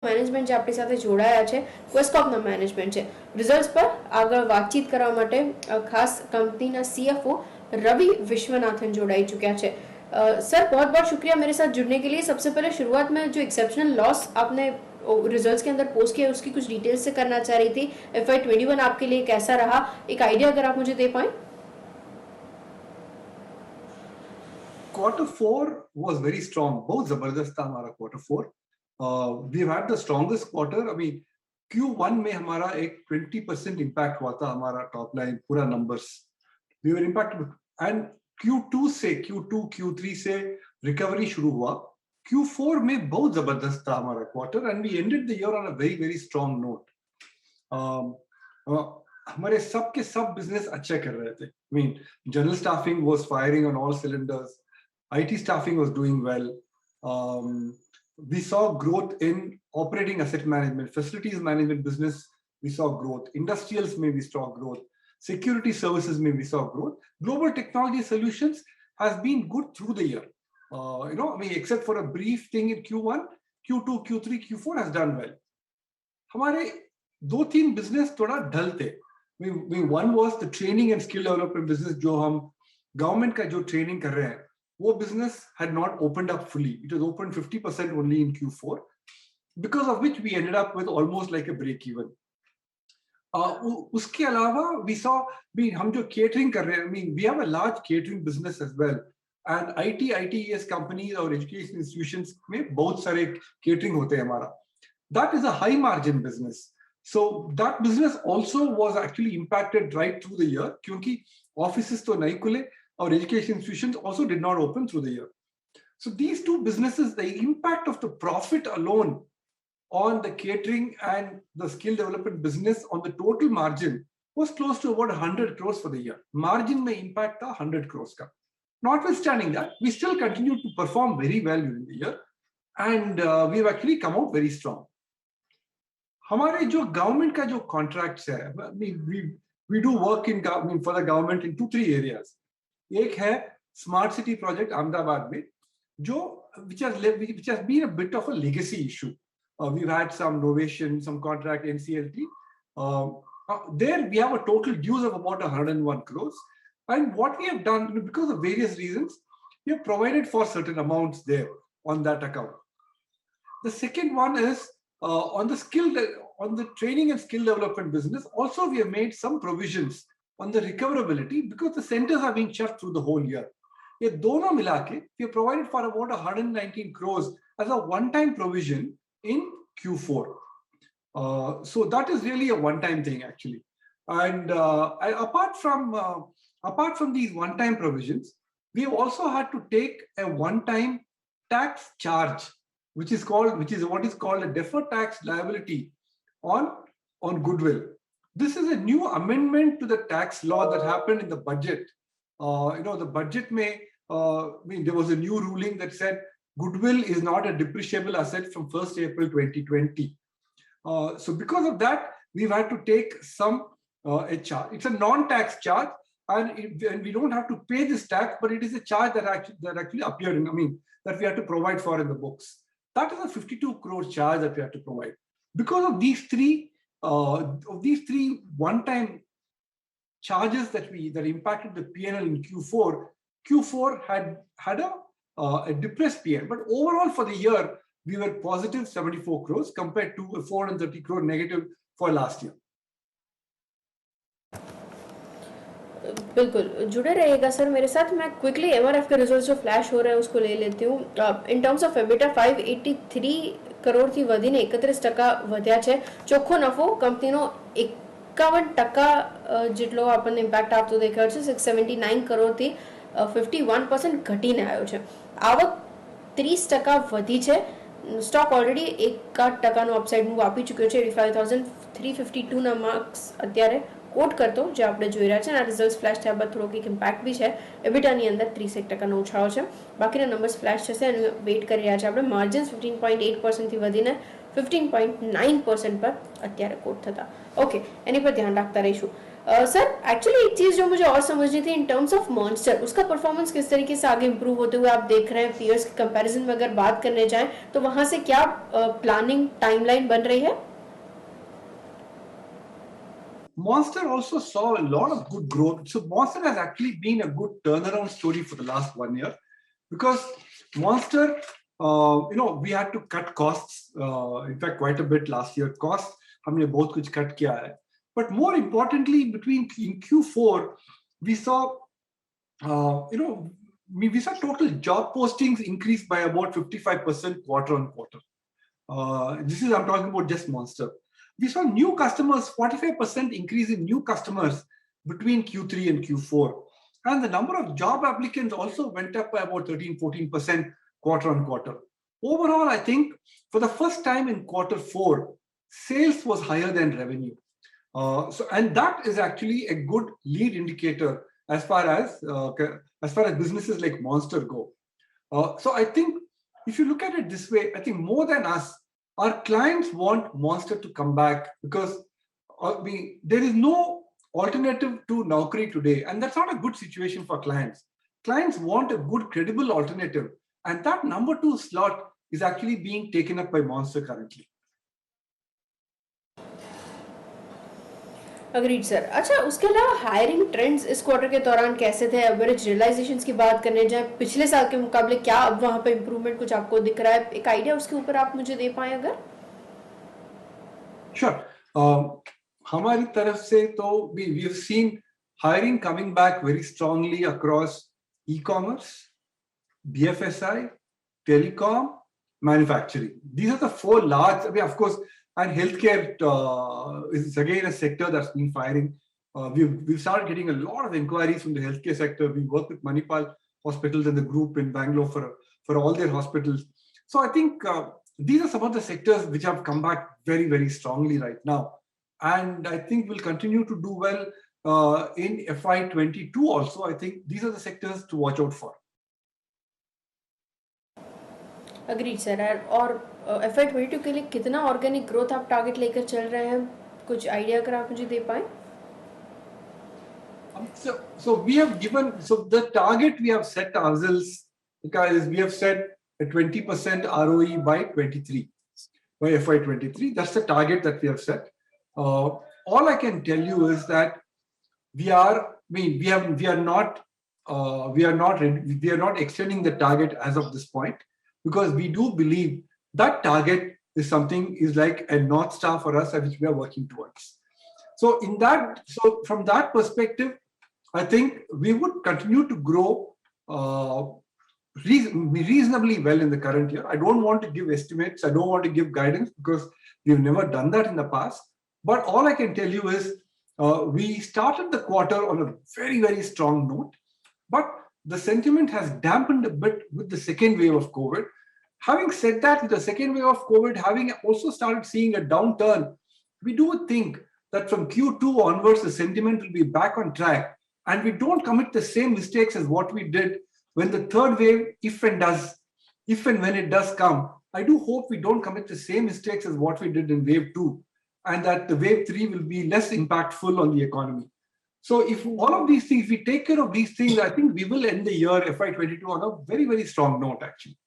Management જે આપણી સાથે જોડાયા છે ક્વેસ્કોપના મેનેજમેન્ટ છે રિઝલ્ટ્સ પર આગળ વાતચીત કરવા માટે ખાસ કંપનીના CFO रवि विश्वनाथन जोड़ाई चुके हैं सर बहुत बहुत शुक्रिया मेरे साथ जुड़ने के लिए। सबसे पहले शुरुआत में जो एक्सेप्शनल लॉस आपने रिजल्ट्स के अंदर पोस्ट किया उसकी कुछ डिटेल्स से करना चाह रही थी। FY21 आपके लिए कैसा रहा, एक आइडिया अगर आप मुझे दे पाएं। Q4 was very strong, बहुत जबरदस्त था हमारा Q4. We've had the strongest quarter. I mean Q1 में हमारा एक 20% impact हुआ था हमारा टॉप लाइन पूरा numbers. We were impacted and Q2 से Q3 से recovery शुरू हुआ. Q4 में बहुत जबरदस्त था हमारा quarter and we ended the year on a very very strong note. हमारे सब के सब business अच्छे कर रहे थे. I mean general staffing was firing on all cylinders. IT staffing was doing well. We saw growth in operating asset management, facilities management business. We saw growth. Industrials may we saw growth. Security services may we saw growth. Global technology solutions has been good through the year. I mean, except for a brief thing in Q1, Q2, Q3, Q4 has done well. हमारे 2-3 business थोड़ा ढल थे. One was the training and skill development business जो हम government का जो training कर रहे हैं. वो business had not opened up fully. It was opened 50% only in Q4, because of which we ended up with almost like a break even. उसके अलावा we saw हम जो catering कर रहे हैं, I mean we have a large catering business as well, and ITES companies और education institutions में बहुत सारे catering होते हैं हमारा. That is a high margin business. So that business also was actually impacted right through the year क्योंकि offices तो नहीं खुले और education institutions also did not open through the year. So these two businesses, the impact of the profit alone on the catering and the skill development business on the total margin was close to about 100 crores for the year. Margin may impact the 100 crores ka. Notwithstanding that, we still continue to perform very well during the year, and we've actually come out very strong. हमारे जो government का जो contracts है, I mean, we do work in government for the government in 2-3 areas. एक है smart city project Ahmedabad में जो which has been a bit of a legacy issue. We've had some novation, some contract NCLT. There we have a total dues of about 101 crores, and what we have done because of various reasons, we have provided for certain amounts there on that account. The second one is on the training and skill development business. Also, we have made some provisions on the recoverability because the centers are being shut through the whole year. ये दोनों मिला के we have provided for about 119 crores as a one-time provision in Q4. So that is really a one-time thing actually. And apart from these one-time provisions, we have also had to take a one-time tax charge, which is what is called a deferred tax liability on goodwill. This is a new amendment to the tax law that happened in the budget. The budget there was a new ruling that said goodwill is not a depreciable asset from 1st April 2020. So because of that, we've had to take a charge. It's a non-tax charge, and we don't have to pay this tax, but it is a charge that actually appeared that we have to provide for in the books. That is a 52 crore charge that we have to provide. Because of these three one-time charges that impacted the P&L in Q4. Q4 had a depressed P&L, but overall for the year we were positive 74 crores compared to a 430 crore negative for last year. बिल्कुल जुड़े रहिएगा sir मेरे साथ। मैं quickly MRF के results जो flash हो रहे हैं उसको ले लेती हूँ। इन टर्म्स ऑफ EBITDA 583 કરોડથી વધીને 31% વધ્યા છે। ચોખ્ખો નફો કંપનીનો 51% જેટલો આપણને ઇમ્પેક્ટ આપતો દેખાયો છે। 679 કરોડથી 51% ઘટીને આવ્યો છે। આવક 30% વધી છે। સ્ટોક ઓલરેડી 1% અપસાઇડ મૂવ આપી ચૂક્યો છે। 85,352 ના માર્ક્સ અત્યારે કોટ કરતો જે આપણે જોઈ રહ્યા છે। આ રિઝલ્ટ્સ ફ્લેશ થયા બાદ થોડોક એક ઇમ્પેક્ટ બી છે। એબિટાની અંદર 30% ઉછાળો છે। બાકીના નંબર્સ ફ્લેશ થશે અને વેઇટ કરી રહ્યા છે આપણે। માર્જિન્સ 15.8% થી વધીને 15.9% પર અત્યારે કોટ થતા. ઓકે, એની પર ધ્યાન રાખતા રહીશું. सर एक्चुअली एक चीज़ जो मुझे और समझनी थी इन टर्म्स ऑफ मॉन्स्टर, उसका परफॉर्मेंस किस तरीके से आगे इंप्रूव होते हुए आप देख रहे हैं पीयर्स के कंपैरिजन में अगर बात करने जाएं तो वहां से क्या प्लानिंग टाइमलाइन बन रही है? Monster also saw a lot of good growth. So Monster has actually been a good turnaround story for the last 1 year because Monster, we had to cut costs. In fact, quite a bit last year. Costs, हमने बहुत कुछ cut किया है. But more importantly, in Q4, we saw, we saw total job postings increase by about 55% quarter on quarter. I'm talking about just Monster. We saw new customers, 45% increase in new customers between Q3 and Q4. And the number of job applicants also went up by about 13-14% quarter on quarter. Overall, I think for the first time in quarter 4, sales was higher than revenue. And that is actually a good lead indicator as far as businesses like Monster go. So I think if you look at it this way, I think more than us, our clients want Monster to come back because there is no alternative to Naukri today, and that's not a good situation for clients. Clients want a good, credible alternative, and that number 2 slot is actually being taken up by Monster currently. Agreed sir. अच्छा, उसके अलावा hiring trends इस quarter के दौरान कैसे थे? Average realisations की बात करने जाए पिछले साल के मुकाबले क्या अब वहां पे इंप्रूवमेंट कुछ आपको दिख रहा है? एक आइडिया उसके ऊपर आप मुझे दे पाए अगर? श्योर. हमारी तरफ से तो we have seen hiring coming back very strongly across e-commerce, BFSI, telecom, manufacturing. These are the 4 large, of course, and healthcare is again a sector that's been firing. We've started getting a lot of inquiries from the healthcare sector. We work with Manipal Hospitals and the group in Bangalore for all their hospitals. So I think these are some of the sectors which have come back very, very strongly right now. And I think we'll continue to do well in FY22 also. I think these are the sectors to watch out for. Agreed sir. और FY22 के लिए कितना organic growth आप target लेकर चल रहे हैं? कुछ आइडिया अगर आप मुझे दे पाए? So we have given, so the target we have set ourselves, guys, we have set a 20% ROE by 23, by FY23. That's the target that we have set. All I can tell you is that we are not extending the target as of this point, because we do believe that target is like a North Star for us, which we are working towards. So from that perspective, I think we would continue to grow reasonably well in the current year. I don't want to give estimates. I don't want to give guidance because we've never done that in the past. But all I can tell you is we started the quarter on a very, very strong note. But the sentiment has dampened a bit with the second wave of COVID. Having said that, with the second wave of COVID, having also started seeing a downturn, we do think that from Q2 onwards, the sentiment will be back on track. And we don't commit the same mistakes as what we did when the third wave, if and when it does come. I do hope we don't commit the same mistakes as what we did in wave 2, and that the wave 3 will be less impactful on the economy. So if all of these things, if we take care of these things, I think we will end the year FY22 on a very, very strong note, actually.